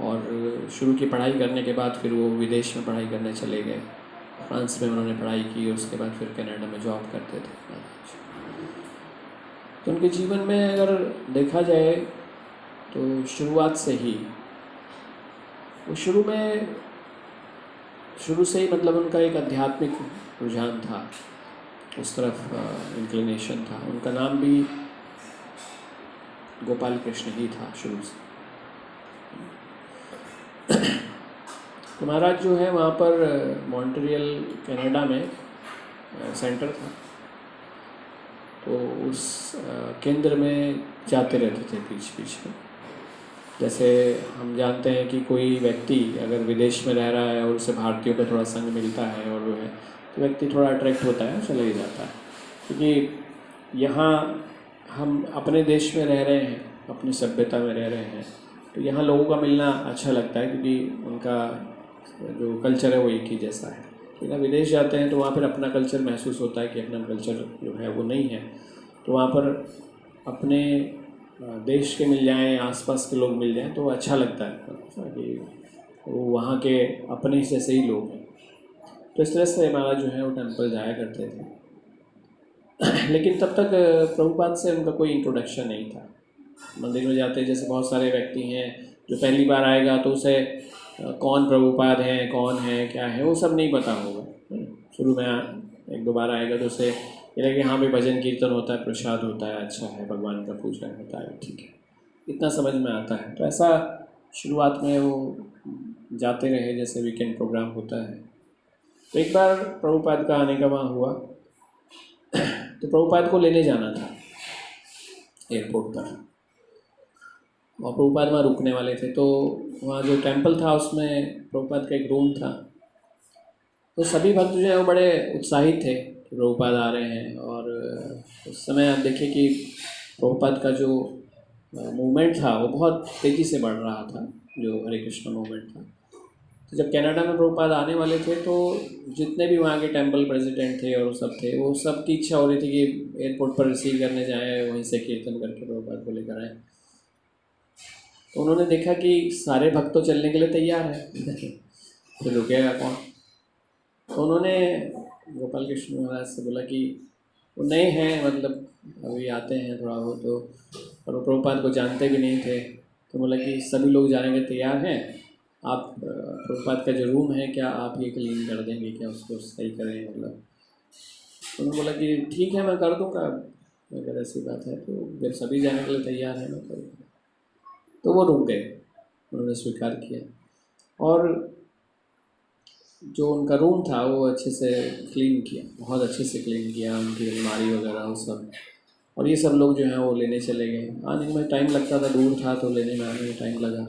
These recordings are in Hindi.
और शुरू की पढ़ाई करने के बाद फिर वो विदेश में पढ़ाई करने चले गए। फ्रांस में उन्होंने पढ़ाई की, उसके बाद फिर कनाडा में जॉब करते थे महाराज। तो उनके जीवन में अगर देखा जाए तो शुरुआत से ही वो शुरू से ही मतलब उनका एक आध्यात्मिक रुझान था, उस तरफ इंक्लिनेशन था। उनका नाम भी गोपाल कृष्ण ही था शुरू से। तो महाराज जो है वहाँ पर मॉन्ट्रियल कनाडा में सेंटर था, तो उस केंद्र में जाते रहते थे बीच बीच में। जैसे हम जानते हैं कि कोई व्यक्ति अगर विदेश में रह रहा है और उसे भारतीयों का थोड़ा संग मिलता है और वो है तो व्यक्ति थोड़ा अट्रैक्ट होता है, चला ही जाता है। क्योंकि यहाँ हम अपने देश में रह रहे हैं, अपनी सभ्यता में रह रहे हैं, तो यहाँ लोगों का मिलना अच्छा लगता है क्योंकि उनका जो कल्चर है वो एक ही जैसा है। लेकिन विदेश जाते हैं तो वहाँ पर अपना कल्चर महसूस होता है कि अपना कल्चर जो है वो नहीं है। तो वहाँ पर अपने देश के मिल जाएं, आसपास के लोग मिल जाएं तो अच्छा लगता है कि वो वहाँ के अपने जैसे ही लोग हैं। तो इस तरह से महाराज जो है वो टेम्पल जाया करते थे। लेकिन तब तक प्रभुपाद से उनका कोई इंट्रोडक्शन नहीं था। मंदिर में जाते जैसे बहुत सारे व्यक्ति हैं, जो पहली बार आएगा तो उसे कौन प्रभुपाद हैं, कौन है, क्या है, वो सब नहीं पता होगा। शुरू में एक दो बार आएगा तो उसे ये कि हाँ भाई भजन कीर्तन होता है, प्रसाद होता है, अच्छा है, भगवान का पूजा होता है, ठीक है, इतना समझ में आता है। तो ऐसा शुरुआत में वो जाते रहे, जैसे वीकेंड प्रोग्राम होता है। तो एक बार प्रभुपाद का आने का वहाँ हुआ, तो प्रभुपाद को लेने जाना था एयरपोर्ट पर, और प्रभुपाद वहाँ रुकने वाले थे। तो वहाँ जो टेंपल था उसमें प्रभुपाद का एक रूम था। तो सभी भक्त जो है वो बड़े उत्साहित थे कि प्रभुपाद आ रहे हैं। और उस समय आप देखिए कि प्रभुपाद का जो मूवमेंट था वो बहुत तेज़ी से बढ़ रहा था, जो हरे कृष्ण मूवमेंट था। तो जब कनाडा में प्रभुपाद आने वाले थे तो जितने भी वहाँ के टेंपल प्रेसिडेंट थे और सब थे, वो सब की इच्छा हो रही थी कि एयरपोर्ट पर रिसीव करने जाएँ, वहीं से कीर्तन करके प्रभुपाद को लेकर आए। तो उन्होंने देखा कि सारे भक्त तो चलने के लिए तैयार हैं, तो रुकेगा कौन। तो उन्होंने गोपाल कृष्ण महाराज से बोला कि वो नए हैं, मतलब अभी आते हैं थोड़ा वो, तो और वो प्रभुपाद को जानते भी नहीं थे। तो बोला कि सभी लोग जाने के तैयार हैं, आप प्रभुपाद का जो रूम है क्या आप ये क्लीन कर देंगे क्या, उसको सही करें, मतलब। तो उन्होंने बोला कि ठीक है मैं कर दूँगा, अगर ऐसी बात है तो, जब सभी जाने के लिए तैयार हैं मैं करूँगा। तो वो रुक गए, उन्होंने स्वीकार किया। और जो उनका रूम था वो अच्छे से क्लीन किया, बहुत अच्छे से क्लीन किया, उनकी अलमारी वगैरह वो सब। और ये सब लोग जो हैं वो लेने चले गए। आने में टाइम लगता था, दूर था तो लेने में आने में टाइम लगा।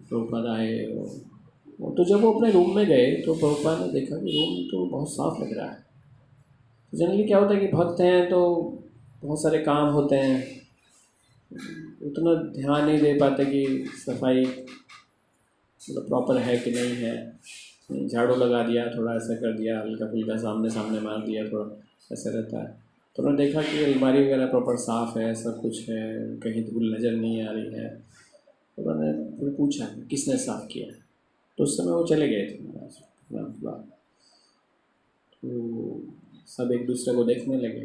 प्रभुपाद आए वो तो जब वो अपने रूम में गए तो प्रभुपाद ने देखा कि रूम तो बहुत साफ़ लग रहा है। तो जनरली क्या होता है कि भक्त हैं तो बहुत सारे काम होते हैं, उतना ध्यान नहीं दे पाते कि सफाई मतलब प्रॉपर है कि नहीं है। झाड़ू लगा दिया, थोड़ा ऐसा कर दिया, हल्का फुल्का सामने सामने मार दिया, थोड़ा ऐसा रहता है। तो उन्होंने देखा कि अलमारी वगैरह प्रॉपर साफ़ है, सब कुछ है, कहीं धूल नज़र नहीं आ रही है। तो उन्होंने फिर पूछा किसने साफ़ किया। तो उस समय वो चले गए थे महाराज। तो सब एक दूसरे को देखने लगे।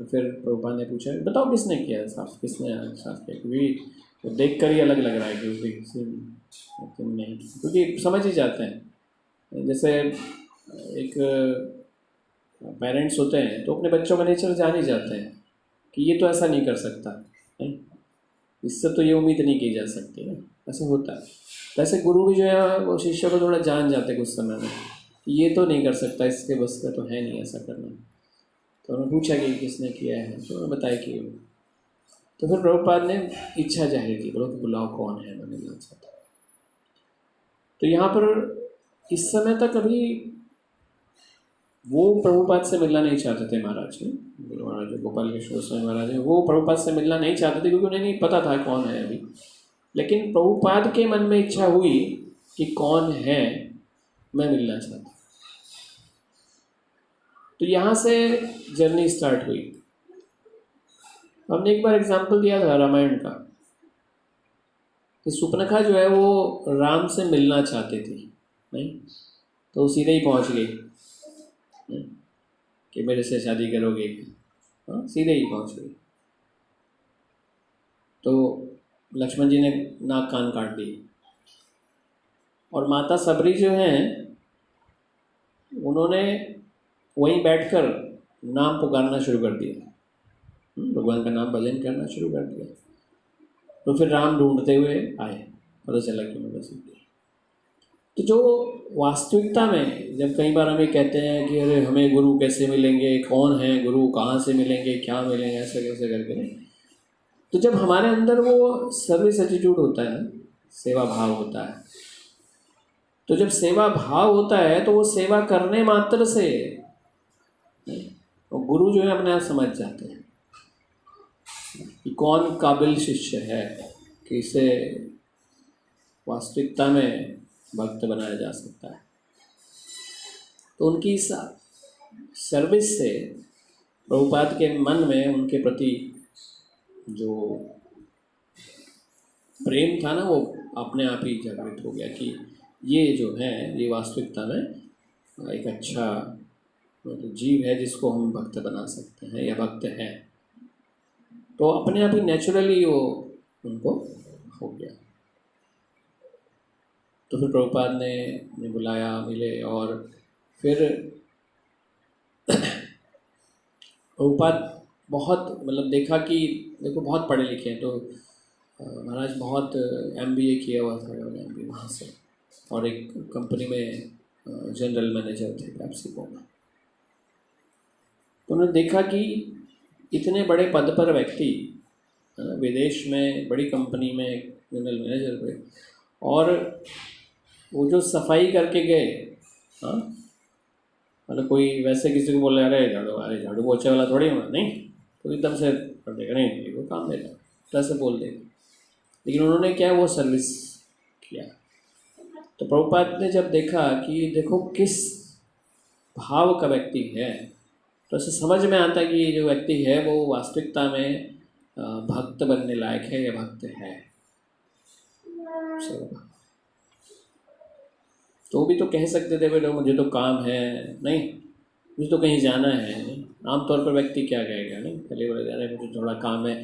तो फिर प्रभुपाद ने पूछा बताओ किसने किया साफ़, किसने साफ़ किया, क्योंकि वो देख कर ही अलग लग रहा है कि तुम नहीं, क्योंकि समझ ही जाते हैं। जैसे एक पेरेंट्स होते हैं तो अपने बच्चों का नेचर जान ही जाते हैं कि ये तो ऐसा नहीं कर सकता, नहीं इससे तो ये उम्मीद नहीं की जा सकती ना, ऐसा होता है। वैसे गुरु भी जो है वो शिष्य को थोड़ा जान जाते कुछ समय में कि ये तो नहीं कर सकता, इसके बस का तो है नहीं ऐसा करना। तो उन्होंने पूछा कि किसने किया है, तो उन्होंने बताया कि तो फिर प्रभुपाद ने इच्छा जाहिर की, बोलो कि बुलाओ कौन है, मैं मिलना चाहता। तो यहाँ पर इस समय तक अभी वो प्रभुपाद से मिलना नहीं चाहते थे महाराज जी, महाराज गोपाल कृष्ण गोस्वामी महाराज है, वो प्रभुपाद से मिलना नहीं चाहते थे क्योंकि उन्हें नहीं पता था कौन है अभी। लेकिन प्रभुपाद के मन में इच्छा हुई कि कौन है, मैं मिलना चाहता। तो यहाँ से जर्नी स्टार्ट हुई। हमने एक बार एग्जाम्पल दिया था रामायण का कि सुपनखा जो है वो राम से मिलना चाहती थी, नहीं तो वो सीधे ही पहुंच गई कि मेरे से शादी करोगे, हाँ सीधे ही पहुंच गई। तो लक्ष्मण जी ने नाक कान काट दिए, और माता सबरी जो हैं उन्होंने वहीं बैठकर नाम पुकारना शुरू कर दिया, भगवान का नाम भजन करना शुरू कर दिया। तो फिर राम ढूंढते हुए आए, पता चला कि उन्होंने सीख गई। तो जो वास्तविकता में जब कई बार हमें कहते हैं कि अरे हमें गुरु कैसे मिलेंगे, कौन है गुरु, कहाँ से मिलेंगे, क्या मिलेंगे, ऐसे कैसे करके, तो जब हमारे अंदर वो सर्विस एटीट्यूड होता है, सेवा भाव होता है, तो जब सेवा भाव होता है तो वो सेवा करने मात्र से वो गुरु जो है अपने आप समझ जाते हैं कि कौन काबिल शिष्य है कि इसे वास्तविकता में भक्त बनाया जा सकता है। तो उनकी सर्विस से प्रभुपाद के मन में उनके प्रति जो प्रेम था ना, वो अपने आप ही जागृत हो गया कि ये जो है ये वास्तविकता में एक अच्छा जीव है जिसको हम भक्त बना सकते हैं या भक्त है। तो अपने आप ही नेचुरली वो उनको हो गया। तो फिर प्रभुपाद ने बुलाया, मिले, और फिर प्रभुपाद बहुत मतलब देखा कि देखो बहुत पढ़े लिखे हैं, तो महाराज बहुत MBA किया हुआ था MBA वहाँ से, और एक कंपनी में जनरल मैनेजर थे पेप्सिको में। तो उन्होंने देखा कि इतने बड़े पद पर व्यक्ति विदेश में बड़ी कंपनी में जनरल मैनेजर थे, और वो जो सफाई करके गए, हाँ मतलब कोई वैसे किसी को बोले अरे झाड़ू पोछे वाला थोड़ी होना, नहीं तो एकदम से कर देगा, नहीं वो काम देगा, तो ऐसे बोल देगा। लेकिन उन्होंने क्या वो सर्विस किया। तो प्रभुपाद ने जब देखा कि देखो किस भाव का व्यक्ति है, तो ऐसे समझ में आता है कि ये जो व्यक्ति है वो वास्तविकता में भक्त बनने लायक है या भक्त है। तो भी तो कह सकते थे बेटा मुझे तो काम है, नहीं मुझे तो कहीं जाना है, नहीं आमतौर पर व्यक्ति क्या कहेगा, नहीं पहले बोले जा रहे मुझे थोड़ा काम है,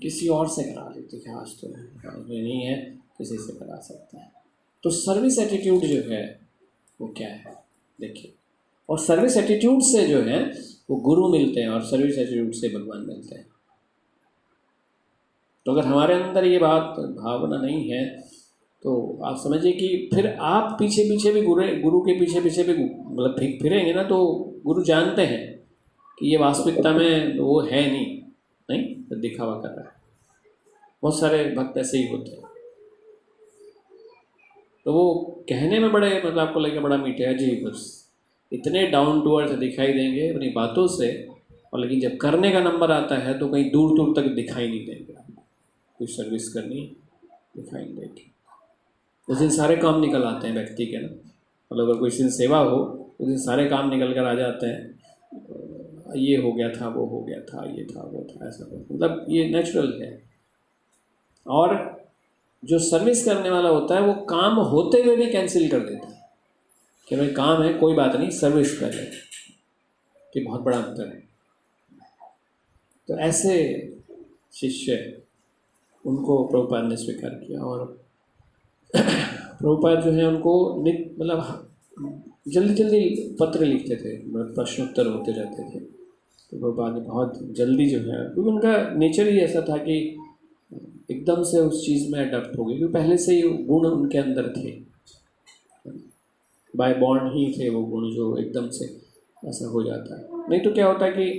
किसी और से करा लेते कि आज तो नहीं है, किसी से करा सकता है। तो सर्विस एटीट्यूड जो है वो क्या है देखिए, और सर्विस एटीट्यूड से जो है वो गुरु मिलते हैं, और सर्विस एटीट्यूड से भगवान मिलते हैं। तो अगर हमारे अंदर ये बात भावना नहीं है तो आप समझिए कि फिर आप पीछे पीछे भी गुरु के पीछे पीछे भी मतलब फिरेंगे ना, तो गुरु जानते हैं कि ये वास्तविकता में वो है नहीं तो दिखावा कर रहा है। बहुत सारे भक्त ऐसे ही होते हैं, तो वो कहने में बड़े मतलब आपको लगे बड़ा मीठे है जी, बस इतने डाउन टू अर्थ दिखाई देंगे अपनी बातों से, और लेकिन जब करने का नंबर आता है तो कहीं दूर दूर तक दिखाई नहीं देंगे। आपको कोई सर्विस करनी दिखाई नहीं देगी, उस दिन सारे काम निकल आते हैं व्यक्ति के ना, मतलब अगर कोई दिन सेवा हो उस दिन सारे काम निकल कर आ जाते हैं, ये हो गया था, वो हो गया था, ये था, वो था, ऐसा मतलब ये नेचुरल है। और जो सर्विस करने वाला होता है वो काम होते हुए भी कैंसिल कर देता है कि भाई काम है कोई बात नहीं, सर्विस कर ले, कि बहुत बड़ा अंतर है। तो ऐसे शिष्य उनको प्रभुपाद ने स्वीकार किया, और प्रभुपाद जो है उनको मतलब जल्दी जल्दी पत्र लिखते थे, मतलब प्रश्नोत्तर होते रहते थे। तो प्रभुपाद ने बहुत जल्दी जो है, क्योंकि उनका नेचर ही ऐसा था कि एकदम से उस चीज़ में अडॉप्ट हो गए, क्योंकि पहले से ही गुण उनके अंदर थे, बाय बॉर्न ही थे वो गुण, जो एकदम से ऐसा हो जाता है। नहीं तो क्या होता है कि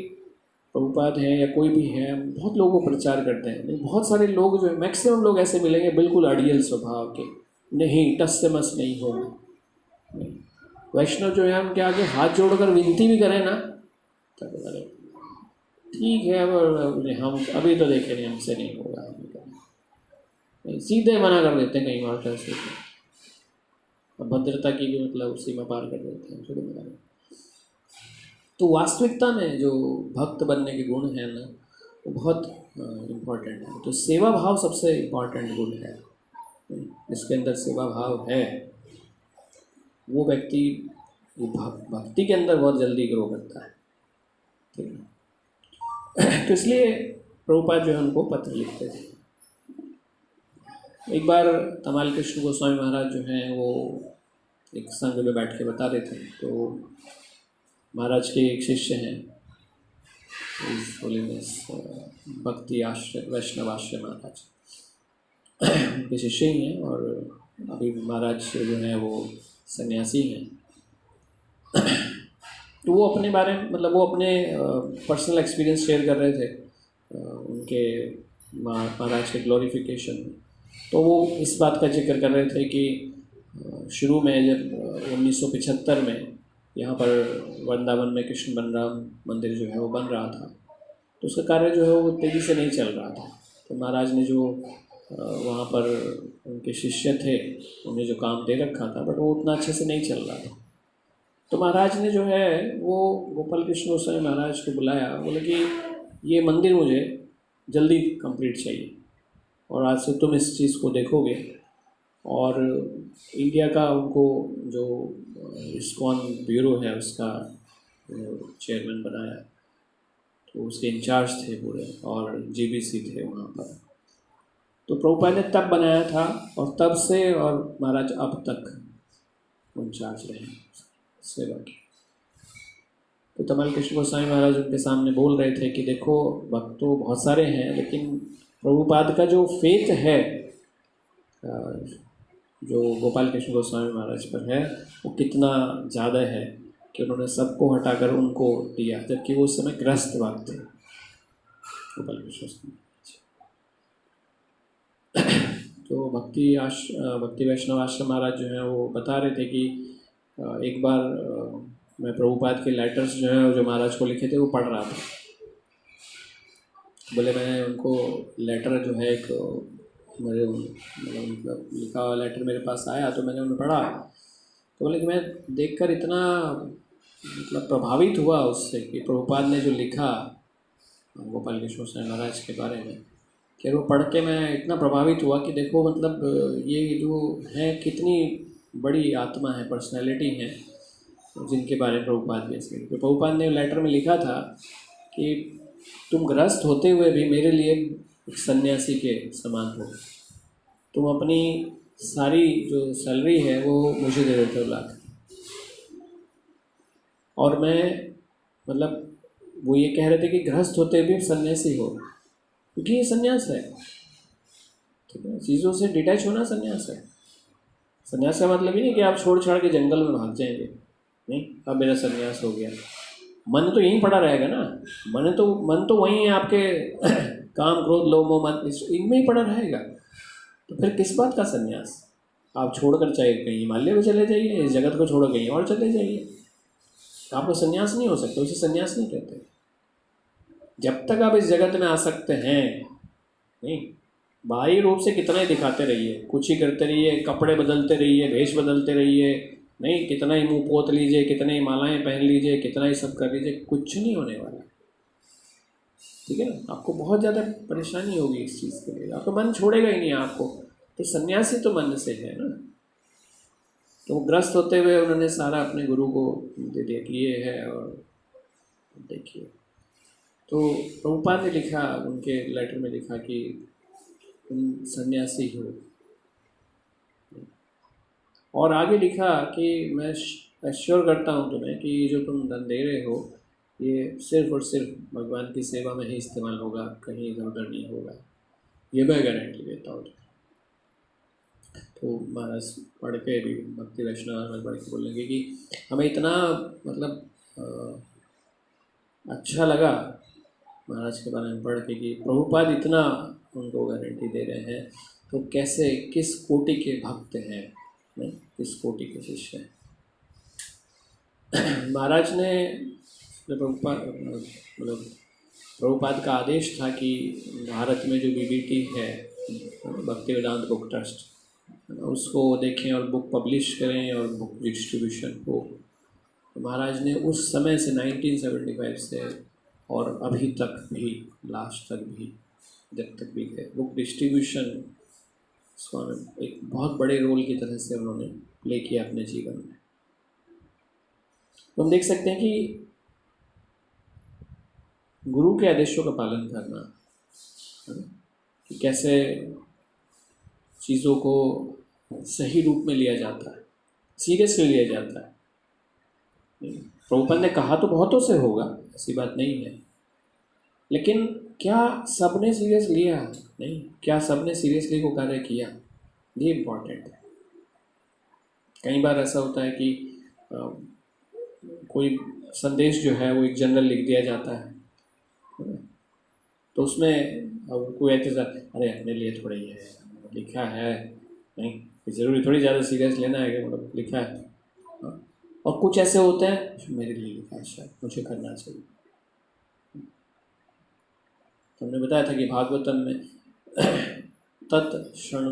प्रभुपाद है या कोई भी है, बहुत लोगों को प्रचार करते हैं, बहुत सारे लोग जो है, मैक्सिमम लोग ऐसे मिलेंगे बिल्कुल अड़ियल स्वभाव के, नहीं टस से मस नहीं होगा। वैष्णव जो है उनके आगे हाथ जोड़कर विनती भी करें ना, तब अरे ठीक है अब हम अभी तो देखे नहीं, हमसे नहीं होगा, सीधे मना कर देते हैं कई बार कैसे, भद्रता की भी मतलब सीमा पार कर देते हैं शुरू में। तो वास्तविकता में जो भक्त बनने के गुण हैं ना, वो बहुत इम्पोर्टेंट है। तो सेवा भाव सबसे इम्पोर्टेंट गुण है। जिसके अंदर सेवा भाव है वो व्यक्ति भक्ति के अंदर बहुत जल्दी ग्रो करता है, ठीक है। तो इसलिए प्रभुपाद जो है उनको पत्र लिखते थे। एक बार तमाल कृष्ण गोस्वामी महाराज जो हैं वो एक संघ में बैठ के बता रहे थे। तो महाराज के एक शिष्य हैं, होलीनेस भक्ति आश्रय वैष्णव आश्रय महाराज उनके शिष्य ही हैं, और अभी महाराज जो हैं वो सन्यासी हैं। तो वो अपने बारे में मतलब वो अपने पर्सनल एक्सपीरियंस शेयर कर रहे थे उनके महाराज के ग्लोरिफिकेशन में। तो वो इस बात का जिक्र कर रहे थे कि शुरू में जब 1975 में यहाँ पर वृंदावन में कृष्ण बलराम मंदिर जो है वो बन रहा था, तो उसका कार्य जो है वो तेज़ी से नहीं चल रहा था। तो महाराज ने जो वहाँ पर उनके शिष्य थे उन्हें जो काम दे रखा था, बट वो उतना अच्छे से नहीं चल रहा था। तो महाराज ने जो है वो गोपाल कृष्ण गोस्वामी महाराज को बुलाया, बोले कि ये मंदिर मुझे जल्दी कंप्लीट चाहिए और आज से तुम इस चीज़ को देखोगे। और इंडिया का उनको जो इस्कॉन ब्यूरो है उसका चेयरमैन बनाया, तो उसके इंचार्ज थे पूरे, और जीबीसी थे वहाँ पर। तो प्रभुपाद ने तब बनाया था और तब से और महाराज अब तक इंचार्ज रहे सेवा की। तो तमाल कृष्ण गोस्वामी महाराज उनके सामने बोल रहे थे कि देखो भक्त तो बहुत सारे हैं, लेकिन प्रभुपाद का जो फेथ है जो गोपाल कृष्ण गोस्वामी महाराज पर है वो कितना ज़्यादा है कि उन्होंने सबको हटाकर उनको दिया, जबकि वो उस समय ग्रस्त भक्त थे गोपाल कृष्ण गोस्वामी। तो भक्ति वैष्णव आश्रम महाराज जो है वो बता रहे थे कि एक बार मैं प्रभुपाद के लेटर्स जो है जो महाराज को लिखे थे वो पढ़ रहा था। बोले मैंने उनको लेटर जो है एक मेरे मतलब लिखा हुआ लेटर मेरे पास आया, तो मैंने उन्हें पढ़ा। तो बोले कि मैं देखकर इतना मतलब प्रभावित हुआ उससे कि प्रभुपाद ने जो लिखा गोपाल कृष्ण गोस्वामी महाराज के बारे में, कि वो पढ़ के मैं इतना प्रभावित हुआ कि देखो मतलब ये जो है कितनी बड़ी आत्मा है, पर्सनैलिटी है, जिनके बारे में प्रभुपाद ने इसलिए तो प्रभुपाद ने लेटर में लिखा था कि तुम ग्रस्त होते हुए भी मेरे लिए एक सन्यासी के समान हो। तुम अपनी सारी जो सैलरी है वो मुझे दे देते हो लाख, और मैं मतलब वो ये कह रहे थे कि गृहस्थ होते भी सन्यासी हो, क्योंकि ये सन्यास है, ठीक है। चीज़ों से डिटैच होना सन्यास है। सन्यास का मतलब ही नहीं कि आप छोड़ छाड़ के जंगल में भाग जाएंगे, नहीं, अब मेरा सन्यास हो गया। मन तो यहीं पड़ा रहेगा ना, मन तो वहीं है आपके काम क्रोध लोभ मोह मत इनमें ही पड़ा रहेगा। तो फिर किस बात का सन्यास? आप छोड़कर चाहे कहीं हिमालय में चले जाइए, इस जगत को छोड़ो कहीं और चले जाइए, आपको सन्यास नहीं हो सकता, उसे सन्यास नहीं कहते। जब तक आप इस जगत में आ सकते हैं, नहीं, बाहरी रूप से कितना ही दिखाते रहिए, कुछ ही करते रहिए, कपड़े बदलते रहिए, भेष बदलते रहिए, नहीं, कितना ही मुंह पोत लीजिए, कितने ही मालाएं पहन लीजिए, कितना ही सब कर लीजिए, कुछ नहीं होने वाला, ठीक है ना। आपको बहुत ज़्यादा परेशानी होगी इस चीज़ के लिए, आपका मन छोड़ेगा ही नहीं आपको। तो सन्यासी तो मन से है ना। तो वो ग्रस्त होते हुए उन्होंने सारा अपने गुरु को दे दिया कि ये है, और देखिए। तो प्रभुपाद ने लिखा, उनके लेटर में लिखा कि तुम सन्यासी हो, और आगे लिखा कि मैं एश्योर करता हूँ तुम्हें कि जो तुम धन दे रहे हो ये सिर्फ और सिर्फ भगवान की सेवा में ही इस्तेमाल होगा, कहीं इधर उधर नहीं होगा, ये मैं गारंटी देता हूँ। तो महाराज पढ़ के भी भक्ति वैष्णव में पढ़ के बोलेंगे कि हमें इतना मतलब अच्छा लगा महाराज के बारे में पढ़ के कि प्रभुपाद इतना उनको गारंटी दे रहे हैं, तो कैसे किस कोटि के भक्त हैं, नहीं, किस कोटि के शिष्य हैं। महाराज ने प्रभुपाद का आदेश था कि भारत में जो बीबीटी है भक्ति वेदांत बुक ट्रस्ट, उसको देखें और बुक पब्लिश करें और बुक डिस्ट्रीब्यूशन को। तो महाराज ने उस समय से 1975 से और अभी तक भी, लास्ट तक भी जब तक भी गए। बुक डिस्ट्रीब्यूशन स्वामी एक बहुत बड़े रोल की तरह से उन्होंने प्ले किया अपने जीवन में। तो हम देख सकते हैं कि गुरु के आदेशों का पालन करना, कि कैसे चीज़ों को सही रूप में लिया जाता है, सीरियसली लिया जाता है। प्रभुपाद ने कहा तो बहुतों से होगा, ऐसी बात नहीं है, लेकिन क्या सबने सीरियस लिया? नहीं। क्या सबने सीरियसली को कार्य किया? ये इम्पोर्टेंट है। कई बार ऐसा होता है कि कोई संदेश जो है वो एक जनरल लिख दिया जाता है, तो उसमें कोई ऐसा, अरे अपने लिए थोड़ा ही है, लिखा है, नहीं ज़रूरी थोड़ी ज़्यादा सीरियस लेना है कि मतलब लिखा है। और कुछ ऐसे होते हैं मेरे लिए लिखा है, शायद मुझे करना चाहिए। तो हमने बताया था कि भागवतम में तत्श्रवण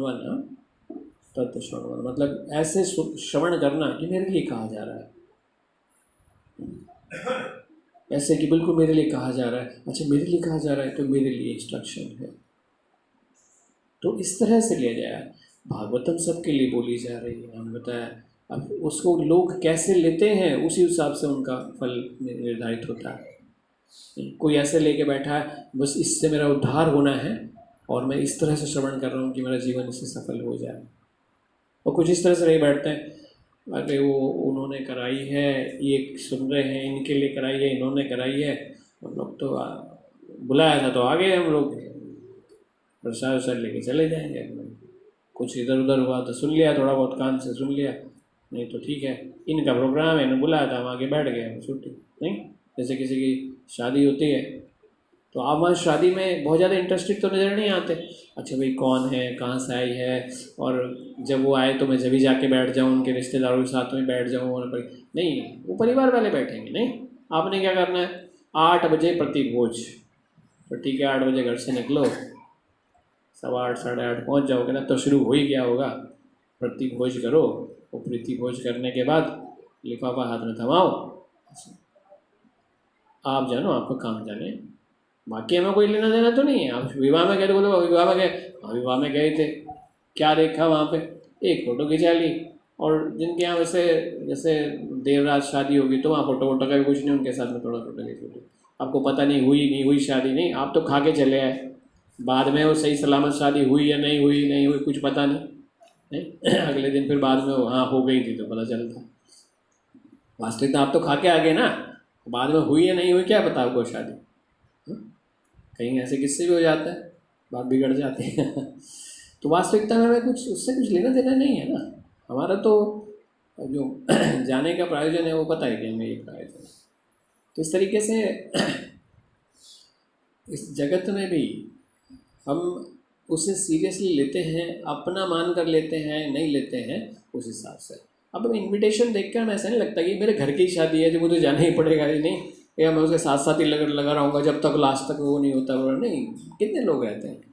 मतलब ऐसे श्रवण करना कि मेरे लिए कहा जा रहा है, ऐसे कि बिल्कुल मेरे लिए कहा जा रहा है। अच्छा, मेरे लिए कहा जा रहा है तो मेरे लिए इंस्ट्रक्शन है, तो इस तरह से लिया जाए। भागवतम सबके लिए बोली जा रही है, हमने बताया। अब उसको लोग कैसे लेते हैं उसी हिसाब से उनका फल निर्धारित होता है। कोई ऐसे लेके बैठा है बस इससे मेरा उद्धार होना है और मैं इस तरह से श्रवण कर रहा हूँ कि मेरा जीवन इससे सफल हो जाए, और कुछ इस तरह से नहीं बैठते हैं, अरे वो उन्होंने कराई है, ये सुन रहे हैं, इनके लिए कराई है, इन्होंने कराई है, हम लोग तो बुलाया था तो आ गए, हम लोग प्रसाद वसाद लेके चले जाएंगे। कुछ इधर उधर हुआ तो सुन लिया, थोड़ा बहुत कान से सुन लिया, नहीं तो ठीक है, इनका प्रोग्राम है, इन्होंने बुलाया था, हम आगे बैठ गए, छुट्टी। नहीं, जैसे किसी की शादी होती है तो आप वहाँ शादी में बहुत ज़्यादा इंटरेस्टेड तो नज़र नहीं आते। अच्छा भाई कौन है, कहाँ से आई है, और जब वो आए तो मैं जब भी जाके बैठ जाऊँ, उनके रिश्तेदारों के साथ में बैठ जाऊँ, और नहीं, वो परिवार वाले बैठेंगे। नहीं, आपने क्या करना है, 8 बजे प्रतिभोज, तो ठीक है 8 बजे घर से निकलो, 8:15 साढ़े 8 पहुँच जाओगे ना, तो शुरू हो ही गया होगा, प्रतिभोज करो। और प्रतिभोज करने के बाद लिफाफा हाथ में थमाओ, आप जानो, आपका काम जाने, बाकी हमें कोई लेना देना तो नहीं है। आप विवाह में गए तो बोलो विवाह में गए, विवाह में गए थे, क्या देखा वहाँ पे, एक फ़ोटो खिंचा ली। और जिनके यहाँ वैसे जैसे देर रात शादी होगी तो वहाँ फ़ोटो वोटो का भी कुछ नहीं, उनके साथ में थोड़ा फ़ोटो खींच ली। आपको पता नहीं हुई नहीं हुई शादी, नहीं, आप तो खा के चले आए, बाद में वो सही सलामत शादी हुई या नहीं हुई कुछ पता नहीं अगले दिन फिर बाद में हाँ हो गई थी तो पता चलता। वास्तविकता आप तो खा के आ गए ना, बाद में हुई या नहीं हुई क्या पता आपको शादी। कहीं ऐसे किस्से भी हो जाता है, बात बिगड़ जाती है तो वास्तविकता में हमें कुछ उससे कुछ लेना देना नहीं है ना। हमारा तो जो जाने का प्रायोजन है वो पता है कि हमें ये प्रायोजन है। तो इस तरीके से इस जगत में भी हम उसे सीरियसली लेते हैं, अपना मान कर लेते हैं, नहीं लेते हैं उस हिसाब से। अब हम इन्विटेशन देख कर हमें ऐसा नहीं लगता कि मेरे घर की शादी है जो मुझे जाना ही पड़ेगा, ही नहीं, या मैं उसके साथ साथ ही लगा रहूँगा जब तक लास्ट तक वो नहीं होता। नहीं, कितने लोग रहते हैं